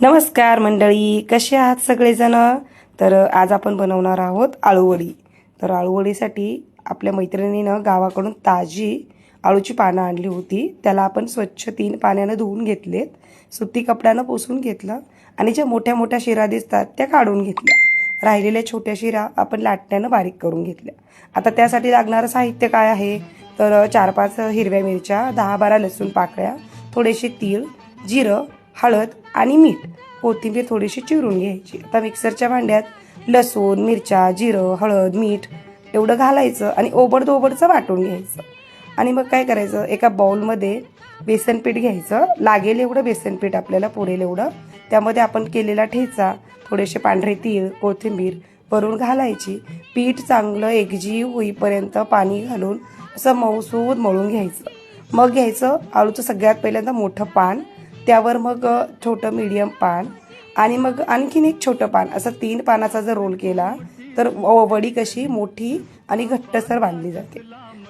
नमस्कार मंडळी, कसे आहात सगळेजण? तर आज आपण बनवणार आहोत आळूवडी. तर आळूवडीसाठी आपल्या मैत्रिणीनं गावाकडून ताजी आळूची पानं आणली होती. त्याला आपण स्वच्छ 3 पाण्यानं धुवून घेतलेत, सुती कपड्यानं पुसून घेतलं आणि ज्या मोठ्या मोठ्या शिरा दिसतात त्या काढून घेतल्या. राहिलेल्या छोट्या शिरा आपण लाटण्यानं बारीक करून घेतल्या. आता त्यासाठी लागणारं साहित्य काय आहे? तर 4-5 हिरव्या मिरच्या, 10-12 लसूण पाकळ्या, थोडेसे तीळ, जिरं, हळद आणि मीठ, कोथिंबीर थोडीशी चिरून घ्यायची. आता मिक्सरच्या भांड्यात लसूण, मिरच्या, जिरं, हळद, मीठ एवढं घालायचं आणि ओबडधोबडचं वाटून घ्यायचं. आणि मग काय करायचं, एका बाउलमध्ये बेसन पीठ घ्यायचं. लागेल एवढं बेसन पीठ, आपल्याला पुरेल एवढं. त्यामध्ये आपण केलेला ठेचा, थोडेसे पांढरे तीळ, कोथिंबीर वरून घालायची. पीठ चांगलं एकजीव होईपर्यंत पाणी घालून असं मऊसूद मळून घ्यायचं. मग घ्यायचं आळूचं सगळ्यात पहिल्यांदा मोठं पान, त्यावर मग छोटं मीडियम पान आणि मग आणखीन एक छोटं पान, असं 3 पानाचा जर रोल केला तर वडी कशी मोठी आणि घट्टसर बांधली जाते.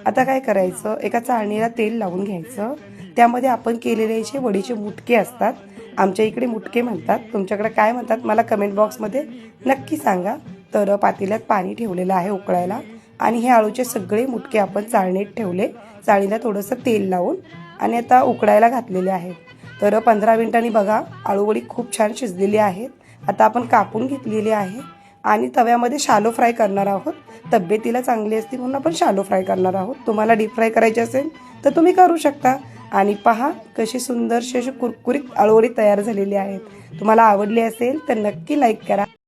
आता काय करायचं, एका चाळणीला तेल लावून घ्यायचं. त्यामध्ये आपण केलेले जे वडीचे मुटके असतात, आमच्या इकडे मुटके म्हणतात, तुमच्याकडे काय म्हणतात मला कमेंट बॉक्समध्ये नक्की सांगा. तर पातेल्यात पाणी ठेवलेलं आहे उकळायला आणि हे आळूचे सगळे मुटके आपण चाळणीत ठेवले, चाळणीला थोडंसं तेल लावून, आणि आता उकळायला घातलेले आहेत. तर 15 मिनिटांनी बघा आळूवडी खूप छान शिजलेली आहेत. आता आपण कापून घेतलेली आहे आणि तव्यामध्ये शालो फ्राय करणार आहोत. तब्येतीला चांगली असते म्हणून आपण शालो फ्राय करणार आहोत. तुम्हाला डीप फ्राय करायची असेल तर तुम्ही करू शकता. आणि पहा कशी सुंदरशी अशी कुरकुरीत आळूवडी तयार झालेली आहेत. तुम्हाला आवडली असेल तर नक्की लाईक करा.